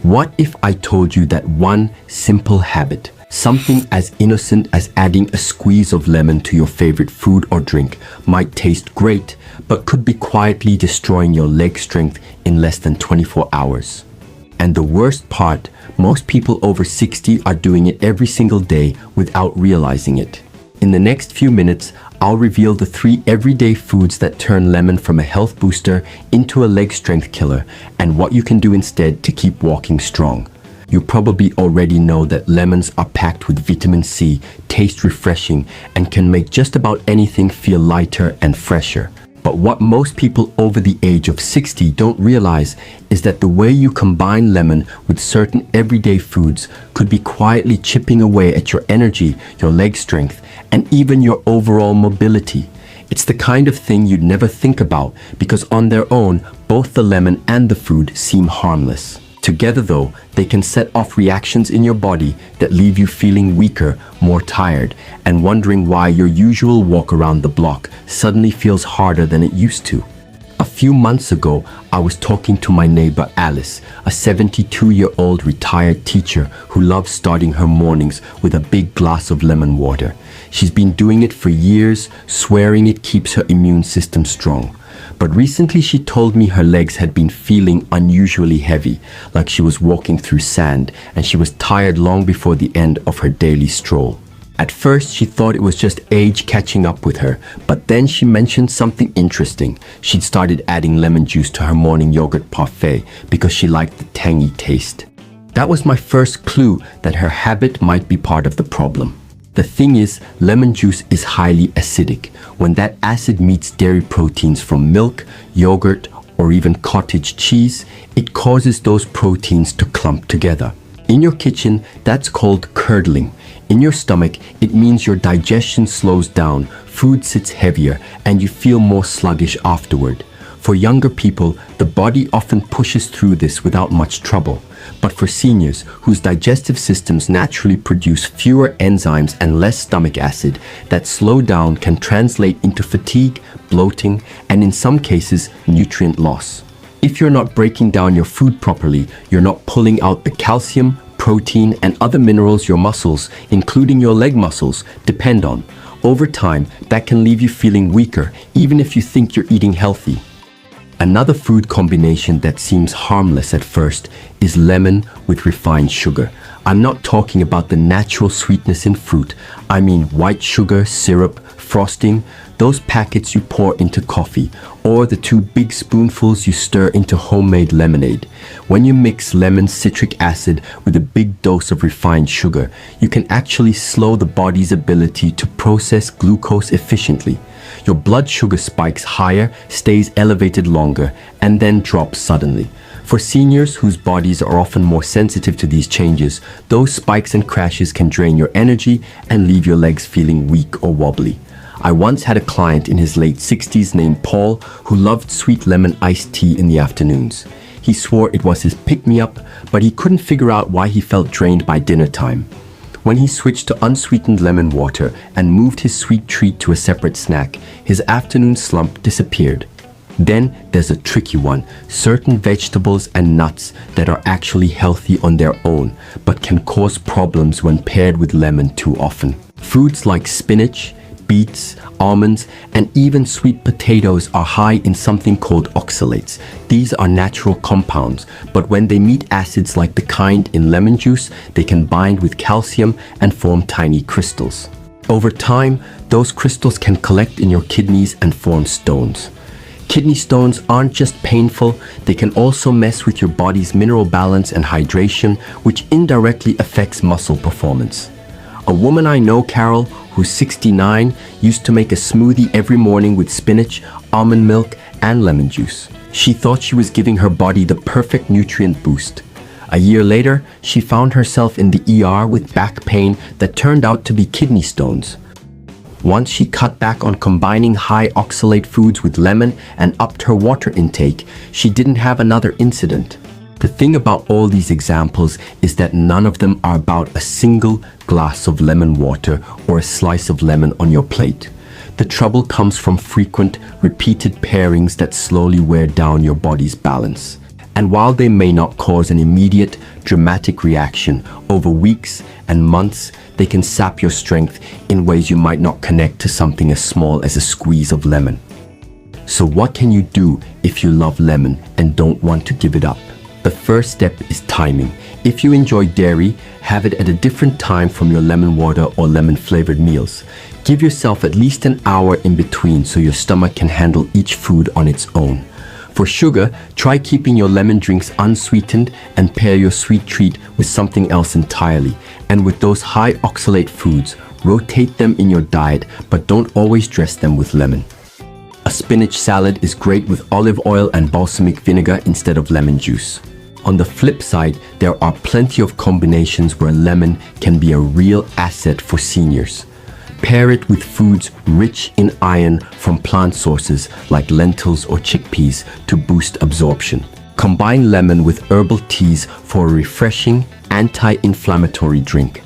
What if I told you that one simple habit, something as innocent as adding a squeeze of lemon to your favorite food or drink, might taste great, but could be quietly destroying your leg strength in less than 24 hours? And the worst part, most people over 60 are doing it every single day without realizing it. In the next few minutes, I'll reveal the 3 everyday foods that turn lemon from a health booster into a leg strength killer, and what you can do instead to keep walking strong. You probably already know that lemons are packed with vitamin C, taste refreshing, and can make just about anything feel lighter and fresher. But what most people over the age of 60 don't realize is that the way you combine lemon with certain everyday foods could be quietly chipping away at your energy, your leg strength, and even your overall mobility. It's the kind of thing you'd never think about because on their own, both the lemon and the food seem harmless. Together though, they can set off reactions in your body that leave you feeling weaker, more tired, and wondering why your usual walk around the block suddenly feels harder than it used to. A few months ago, I was talking to my neighbor Alice, a 72-year-old retired teacher who loves starting her mornings with a big glass of lemon water. She's been doing it for years, swearing it keeps her immune system strong. But recently she told me her legs had been feeling unusually heavy, like she was walking through sand, and she was tired long before the end of her daily stroll. At first she thought it was just age catching up with her, but then she mentioned something interesting. She'd started adding lemon juice to her morning yogurt parfait because she liked the tangy taste. That was my first clue that her habit might be part of the problem. The thing is, lemon juice is highly acidic. When that acid meets dairy proteins from milk, yogurt, or even cottage cheese, it causes those proteins to clump together. In your kitchen, that's called curdling. In your stomach, it means your digestion slows down, food sits heavier, and you feel more sluggish afterward. For younger people, the body often pushes through this without much trouble. But for seniors, whose digestive systems naturally produce fewer enzymes and less stomach acid, that slowdown can translate into fatigue, bloating, and in some cases, nutrient loss. If you're not breaking down your food properly, you're not pulling out the calcium, protein, and other minerals your muscles, including your leg muscles, depend on. Over time, that can leave you feeling weaker, even if you think you're eating healthy. Another food combination that seems harmless at first is lemon with refined sugar. I'm not talking about the natural sweetness in fruit. I mean white sugar, syrup, frosting, those packets you pour into coffee, or the 2 big spoonfuls you stir into homemade lemonade. When you mix lemon citric acid with a big dose of refined sugar, you can actually slow the body's ability to process glucose efficiently. Your blood sugar spikes higher, stays elevated longer, and then drops suddenly. For seniors whose bodies are often more sensitive to these changes, those spikes and crashes can drain your energy and leave your legs feeling weak or wobbly. I once had a client in his late 60s named Paul who loved sweet lemon iced tea in the afternoons. He swore it was his pick-me-up, but he couldn't figure out why he felt drained by dinner time. When he switched to unsweetened lemon water and moved his sweet treat to a separate snack, his afternoon slump disappeared. Then there's a tricky one, certain vegetables and nuts that are actually healthy on their own, but can cause problems when paired with lemon too often. Foods like spinach, beets, almonds, and even sweet potatoes are high in something called oxalates. These are natural compounds, but when they meet acids like the kind in lemon juice, they can bind with calcium and form tiny crystals. Over time, those crystals can collect in your kidneys and form stones. Kidney stones aren't just painful, they can also mess with your body's mineral balance and hydration, which indirectly affects muscle performance. A woman I know, Carol, who's 69, used to make a smoothie every morning with spinach, almond milk, and lemon juice. She thought she was giving her body the perfect nutrient boost. A year later, she found herself in the ER with back pain that turned out to be kidney stones. Once she cut back on combining high oxalate foods with lemon and upped her water intake, she didn't have another incident. The thing about all these examples is that none of them are about a single glass of lemon water or a slice of lemon on your plate. The trouble comes from frequent, repeated pairings that slowly wear down your body's balance. And while they may not cause an immediate, dramatic reaction, over weeks and months, they can sap your strength in ways you might not connect to something as small as a squeeze of lemon. So what can you do if you love lemon and don't want to give it up? The first step is timing. If you enjoy dairy, have it at a different time from your lemon water or lemon flavored meals. Give yourself at least an hour in between so your stomach can handle each food on its own. For sugar, try keeping your lemon drinks unsweetened and pair your sweet treat with something else entirely. And with those high oxalate foods, rotate them in your diet, but don't always dress them with lemon. A spinach salad is great with olive oil and balsamic vinegar instead of lemon juice. On the flip side, there are plenty of combinations where lemon can be a real asset for seniors. Pair it with foods rich in iron from plant sources like lentils or chickpeas to boost absorption. Combine lemon with herbal teas for a refreshing, anti-inflammatory drink.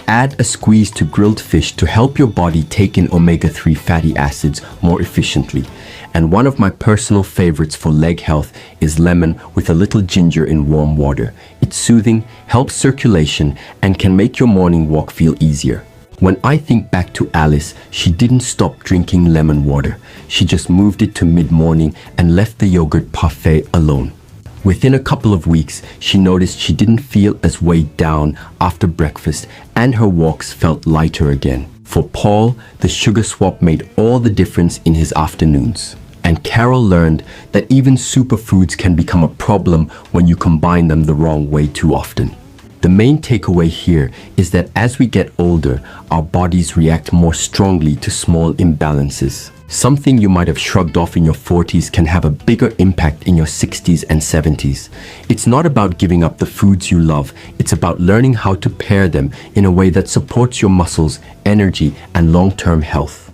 Add a squeeze to grilled fish to help your body take in omega-3 fatty acids more efficiently. And one of my personal favorites for leg health is lemon with a little ginger in warm water. It's soothing, helps circulation, and can make your morning walk feel easier. When I think back to Alice, she didn't stop drinking lemon water. She just moved it to mid-morning and left the yogurt parfait alone. Within a couple of weeks, she noticed she didn't feel as weighed down after breakfast and her walks felt lighter again. For Paul, the sugar swap made all the difference in his afternoons. And Carol learned that even superfoods can become a problem when you combine them the wrong way too often. The main takeaway here is that as we get older, our bodies react more strongly to small imbalances. Something you might have shrugged off in your 40s can have a bigger impact in your 60s and 70s. It's not about giving up the foods you love, it's about learning how to pair them in a way that supports your muscles, energy, and long-term health.